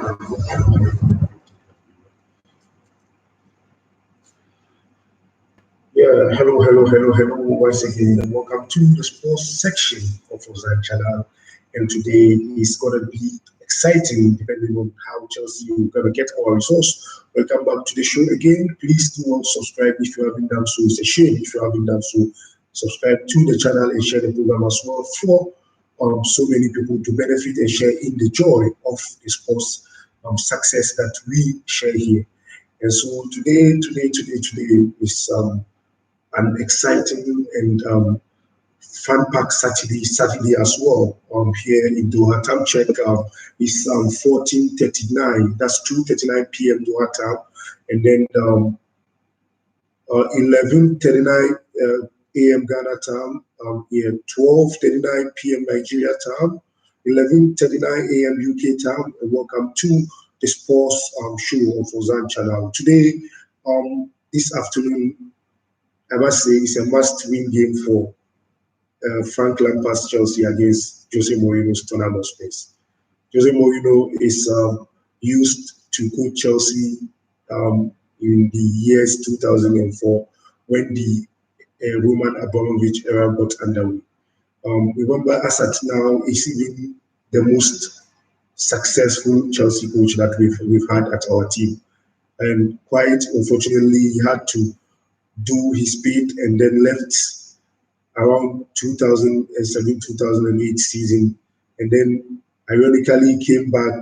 Yeah, hello, once again, and welcome to the sports section of our channel. And today is going to be exciting depending on how Chelsea are going to get our results. Welcome back to the show again. Please do not subscribe if you haven't done so. It's a shame if you haven't done so. Subscribe to the channel and share the program as well for so many people to benefit and share in the joy of the sports success that we share here. And so today is an exciting and fun-packed Saturday as well. Here in Doha, time check is 14:39. That's 2:39 p.m. Doha time, and then 11:39 a.m. Ghana time. 12:39 p.m. Nigeria time, 11:39 a.m. UK time. And welcome to the sports show on Fozan channel. Today, this afternoon, I must say it's a must-win game for Frank Lampard's Chelsea against Jose Mourinho's Tottenham Hotspur. Jose Mourinho is used to coach Chelsea in the years 2004 when the Roman Abramovich era got underway. Remember, as at now, he's even the most successful Chelsea coach that we've had at our team. And quite unfortunately, he had to do his bid and then left around 2007-2008 season, and then ironically came back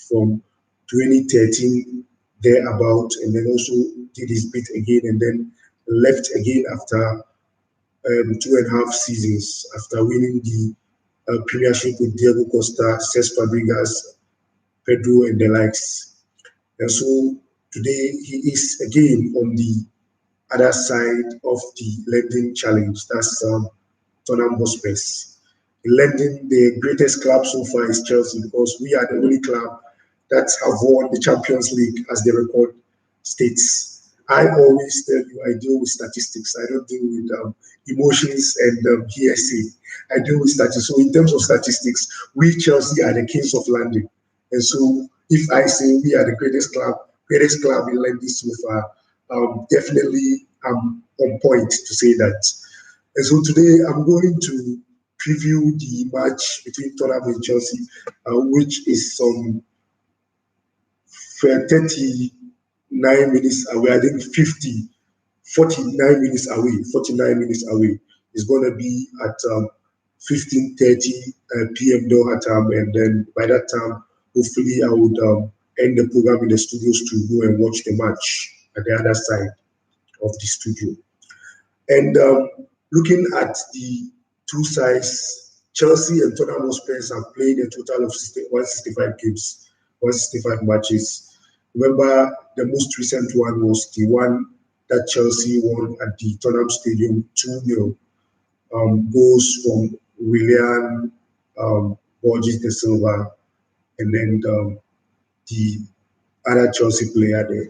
from 2013 thereabout, and then also did his bid again, and then left again after 2.5 seasons after winning the Premiership with Diego Costa, Cesc Fabregas, Pedro, and the likes. And so today he is again on the other side of the lending challenge. That's Tottenham Hotspur. In lending, the greatest club so far is Chelsea, because we are the only club that have won the Champions League, as the record states. I always tell you, I deal with statistics. I don't deal with emotions and hearsay. I deal with statistics. So in terms of statistics, we Chelsea are the kings of London. And so if I say we are the greatest club in lending so far, definitely I'm on point to say that. And so today I'm going to preview the match between Tottenham and Chelsea, which is some 39 minutes away. I think 49 minutes away. 49 minutes away. It's going to be at 15:30 p.m. Doha time, and then by that time, hopefully I would end the program in the studios to go and watch the match at the other side of the studio. And looking at the two sides, Chelsea and Tottenham Hotspur have played a total of 165 games, 165 matches. Remember, the most recent one was the one that Chelsea won at the Tottenham Stadium 2-0. Goals from Willian, Borges de Silva, and then the other Chelsea player there.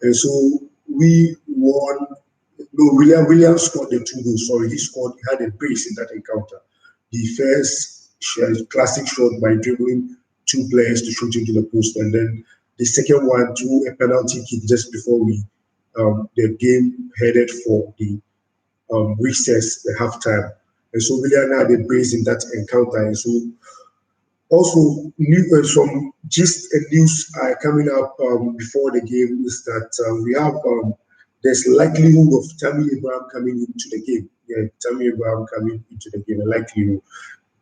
And so we won. No, William scored the 2 goals. Sorry, he had a brace in that encounter. The first classic shot by dribbling 2 players to shoot into the post, and then the second one through a penalty kick just before the game headed for the recess, the halftime. And so William had a brace in that encounter. And so also, some gist and news are coming up before the game is that we have there's likelihood of Tammy Abraham coming into the game. Yeah, Tammy Abraham coming into the game, a likelihood.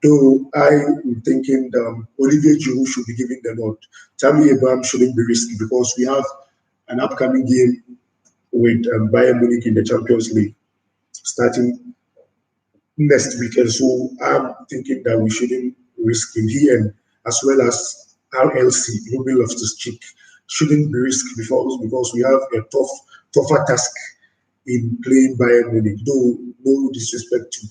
Though I'm thinking Olivier Giroud should be given the nod. Tammy Abraham shouldn't be risky because we have an upcoming game with Bayern Munich in the Champions League starting next week. And so I'm thinking that we shouldn't risk him here, and as well as RLC, Ruben Loftus-Cheek, shouldn't be risked because we have a tougher task in playing Bayern Munich. Though no disrespect to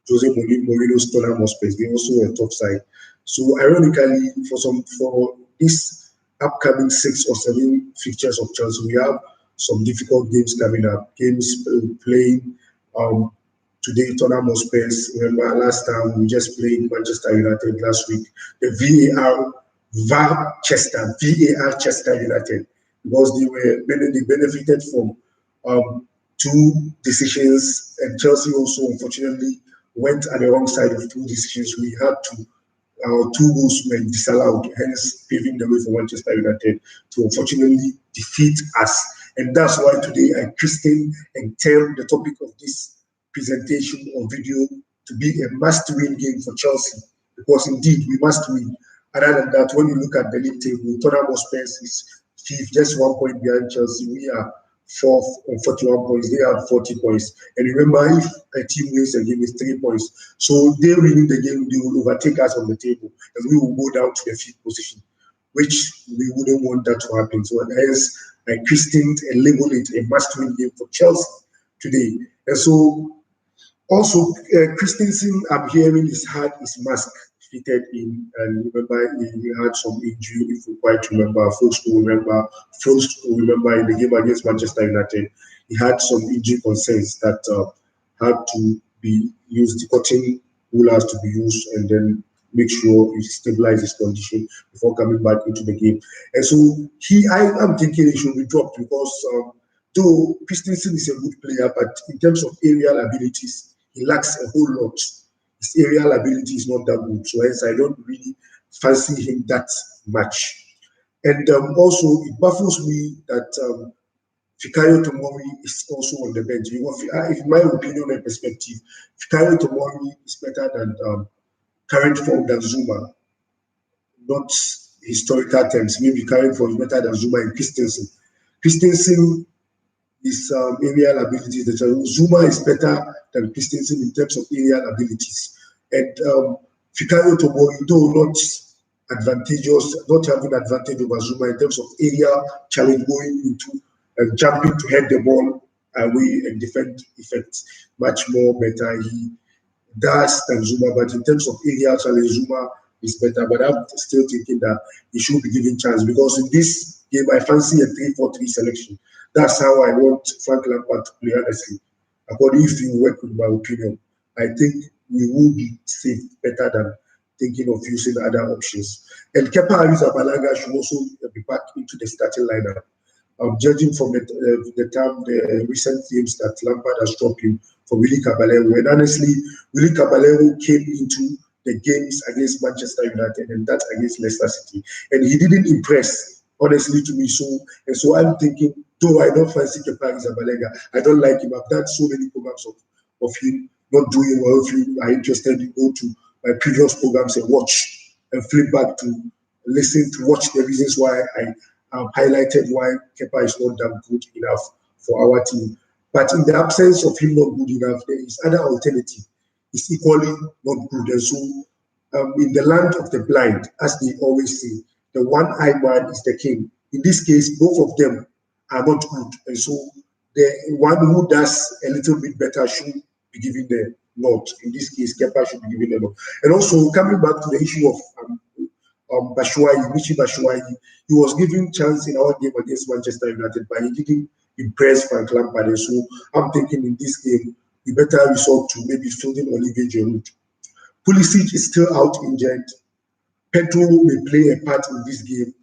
Jose Mourinho's Tottenham Hotspur, they also a top side. So ironically, for this upcoming 6 or 7 fixtures of Chelsea, we have some difficult games coming up. Games playing today, Tottenham Hotspur. Remember last time we just played Manchester United last week. The VAR VAR Chester United, because they benefited from two decisions, and Chelsea also unfortunately went on the wrong side of two decisions. We had to our two goals were disallowed, hence paving the way for Manchester United to unfortunately defeat us. And that's why today I christen and term the topic of this presentation or video to be a must-win game for Chelsea, because indeed we must win. Other than that, when you look at the league table, Tottenham Spurs is fifth, just 1 point behind Chelsea. We are fourth on 41 points. They have 40 points. And remember, if a team wins a game, it's 3 points. So they winning the game, they will overtake us on the table, and we will go down to the fifth position, which we wouldn't want that to happen. So hence, I christened and labeled it a must-win game for Chelsea today. And so also, Christensen, I'm hearing is had his mask fitted in, and remember he had some injury. If you quite remember, folks will remember in the game against Manchester United, he had some injury concerns that had to be used. The cotton wool has to be used, and then make sure he stabilizes his condition before coming back into the game. And so I'm thinking he should be dropped, because though Christensen is a good player, but in terms of aerial abilities, he lacks a whole lot. His aerial ability is not that good, so hence I don't really fancy him that much. And also, it baffles me that Fikayo Tomori is also on the bench. In my opinion and perspective, Fikayo Tomori is better than current form than Zuma. Not historical terms, maybe current form is better than Zuma and Christensen. Christensen his aerial abilities. Zuma is better than Christensen in terms of aerial abilities. And Fikayo Tomori, though not advantageous, not having advantage over Zuma in terms of aerial challenge, going into and jumping to head the ball away and defend effects, much more better he does than Zuma. But in terms of aerial challenge, Zuma is better. But I'm still thinking that he should be given chance, because in this game I fancy a 3-4-3 selection. That's how I want Frank Lampard to play, honestly. According if you work with my opinion, I think we will be safe better than thinking of using other options. And Kepa Arrizabalaga should also be back into the starting lineup. Judging from the recent games that Lampard has dropped him for Willy Caballero, and honestly, Willy Caballero came into the games against Manchester United and that against Leicester City, and he didn't impress, honestly, to me. So I'm thinking, though I don't fancy Kepa Arrizabalaga, I don't like him. I've done so many programs of him not doing well. If you are interested, you go to my previous programs and watch and flip back to watch the reasons why I highlighted why Kepa is not that good enough for our team. But in the absence of him not good enough, there is other alternative. It's equally not good. And so in the land of the blind, as they always say, the one-eyed man is the king. In this case, both of them are not good. And so the one who does a little bit better should be given the nod. In this case, Kepa should be given the nod. And also, coming back to the issue of Batshuayi, Michy Batshuayi, he was given chance in our game against Manchester United, but he didn't impress Frank Lampard. And so I'm thinking in this game, we better resort to maybe fielding Olivier Giroud. Pulisic is still out injured. Pedro may play a part in this game.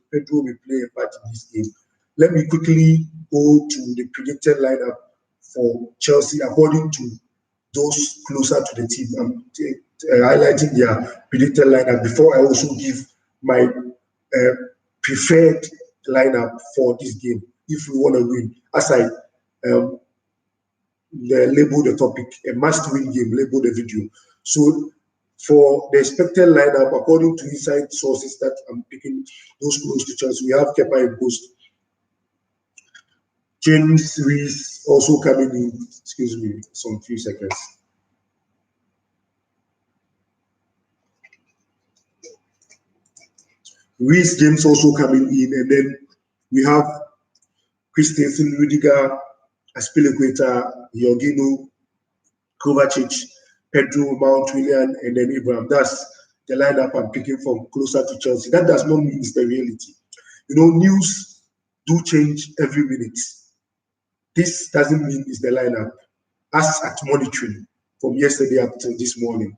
Let me quickly go to the predicted lineup for Chelsea according to those closer to the team. I'm highlighting their predicted lineup before I also give my preferred lineup for this game if we want to win. As I label the topic, a must-win game, label the video. So for the expected lineup, according to inside sources that I'm picking those close to Chelsea, we have Kepa in post. James Reese also coming in. Excuse me, some few seconds. Reese James also coming in, and then we have Christensen, Rudiger, Aspilicueta, Jorginho, Kovacic, Pedro, Mount William, and then Abraham. That's the lineup I'm picking from closer to Chelsea. That does not mean it's the reality. You know, news do change every minute. This doesn't mean it's the lineup. As at monitoring from yesterday up till this morning,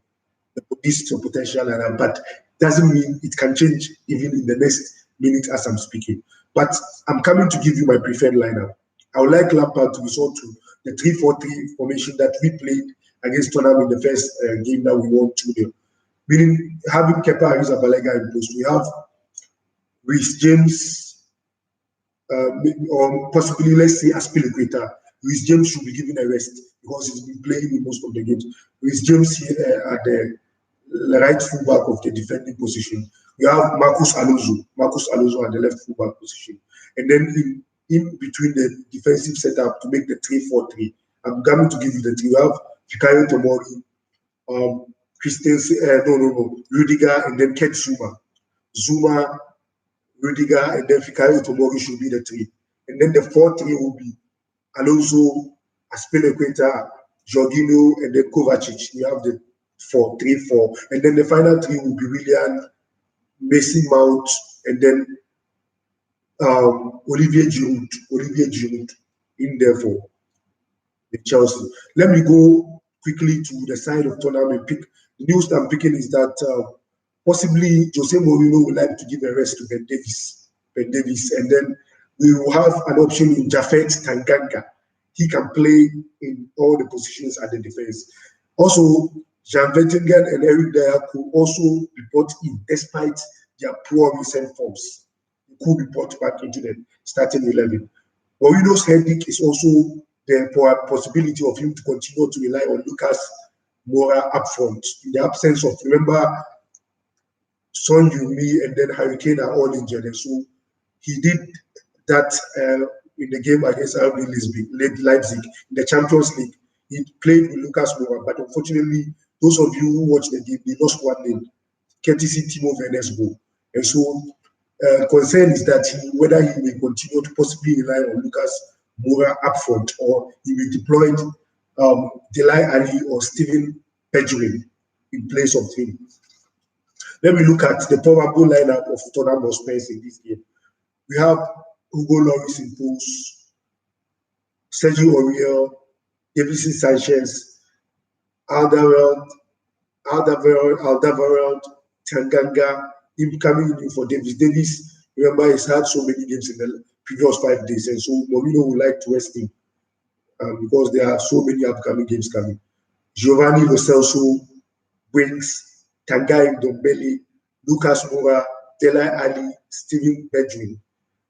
this is your potential lineup. But doesn't mean it can change even in the next minute as I'm speaking. But I'm coming to give you my preferred lineup. I would like Lampard to resort to the 3-4-3 formation that we played against Tottenham in the first game that we won 2-0. Meaning having Kepa Arrizabalaga in post. We have Reece James, or possibly let's say Aspilicueta. Reece James should be given a rest because he's been playing in most of the games. Reece James here at the right fullback of the defending position. We have Marcos Alonso at the left fullback position. And then in between the defensive setup to make the 3-4-3, I'm coming to give you the three. We have Fikayo Tomori, Rudiger, and then Ket Zuma. Zuma, Rudiger, and then Fikayo Tomori should be the three. And then the 4-3 will be Alonso, Aspilicueta, Jorginho, and then Kovacic. We have the 4-3-4. And then the final three will be Willian, Mason Mount, and then Olivier Giroud in there for the Chelsea. Let me go quickly to the side of Tottenham and pick. The news I'm picking is that possibly Jose Mourinho would like to give a rest to Ben Davies, and then we will have an option in Japhet Tanganga. He can play in all the positions at the defense. Also, Jan Vertonghen and Eric Dyer could also be brought in despite their poor recent forms. They could be brought back into the starting 11. Mourinho's headache is also the possibility of him to continue to rely on Lucas Moura up front. In the absence of, remember, Son Heung-min and then Harry Kane are all injured. And so he did that in the game against RB Leipzig in the Champions League. He played with Lucas Moura, but unfortunately, those of you who watched the game, they lost 1-0, courtesy Timo Werner's goal. And so concern is that whether he will continue to possibly rely on Lucas Moura up front, or he will deploy Dele Alli or Steven Bergwijn in place of him. Let me look at the probable lineup of Tottenham Hotspur in this game. We have Hugo Lloris in post, Sergio Aurier, Davinson Sanchez, Alderweireld, Tanganga, him coming in for Davis. Davis, remember, he's had so many games in the previous 5 days, and so Mourinho would like to rest him because there are so many upcoming games coming. Giovanni Lo Celso, Winks, Tanguy Ndombele, Lucas Moura, Dele Alli, Steven Bergwijn.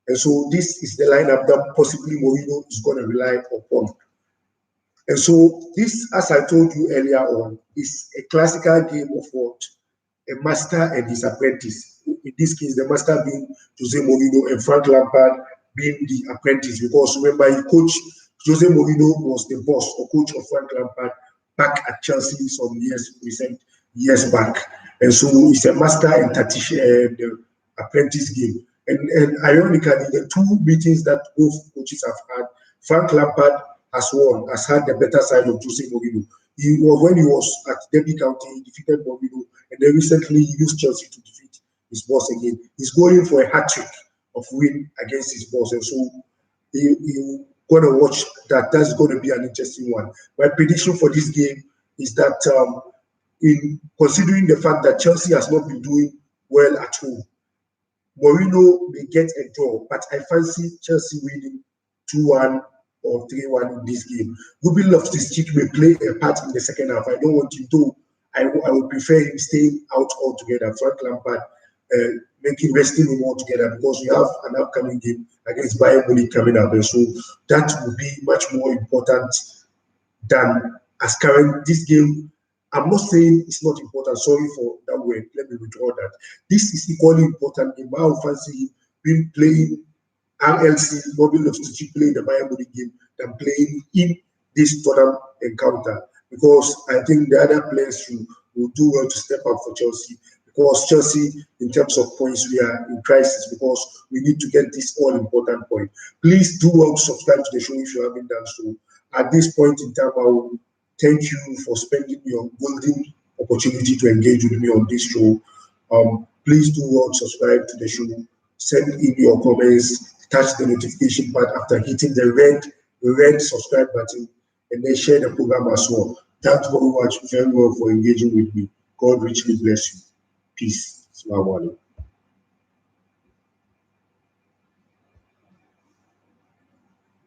And so this is the lineup that possibly Mourinho is going to rely upon. And so this, as I told you earlier on, is a classical game of what? A master and his apprentice. In this case, the master being Jose Mourinho and Frank Lampard being the apprentice. Because remember, Jose Mourinho was the boss or coach of Frank Lampard back at Chelsea some recent years back. And so it's a master and apprentice game. And ironically, the two meetings that both coaches have had, Frank Lampard has had the better side of Jose Mourinho. When he was at Derby County, he defeated Mourinho, and then recently he used Chelsea to defeat his boss again. He's going for a hat-trick of win against his boss, and so you're going to watch that. That's going to be an interesting one. My prediction for this game is that in considering the fact that Chelsea has not been doing well at home, Mourinho may get a draw, but I fancy Chelsea winning 2-1 or 3-1 in this game. Ruben Loftus-Cheek may play a part in the second half. I don't want him to. I would prefer him staying out altogether. Frank Lampard resting him altogether, because we have an upcoming game against Bayern Munich coming up, and so that will be much more important than as current this game. I'm not saying it's not important. Sorry for that word. Let me withdraw that. This is equally important. In my fancy, being playing RLC, Ruben Loftus-Cheek playing the Bayern Munich game than playing in this Tottenham encounter, because I think the other players will do well to step up for Chelsea, because Chelsea, in terms of points, we are in crisis, because we need to get this all-important point. Please do well to subscribe to the show if you haven't done so. At this point in time, I will thank you for spending your golden opportunity to engage with me on this show. Please do well to subscribe to the show. Send in your comments, touch the notification button after hitting the red subscribe button, and then share the program as well. Thanks very much very well for engaging with me. God richly bless you. Peace. Assalamu alaikum.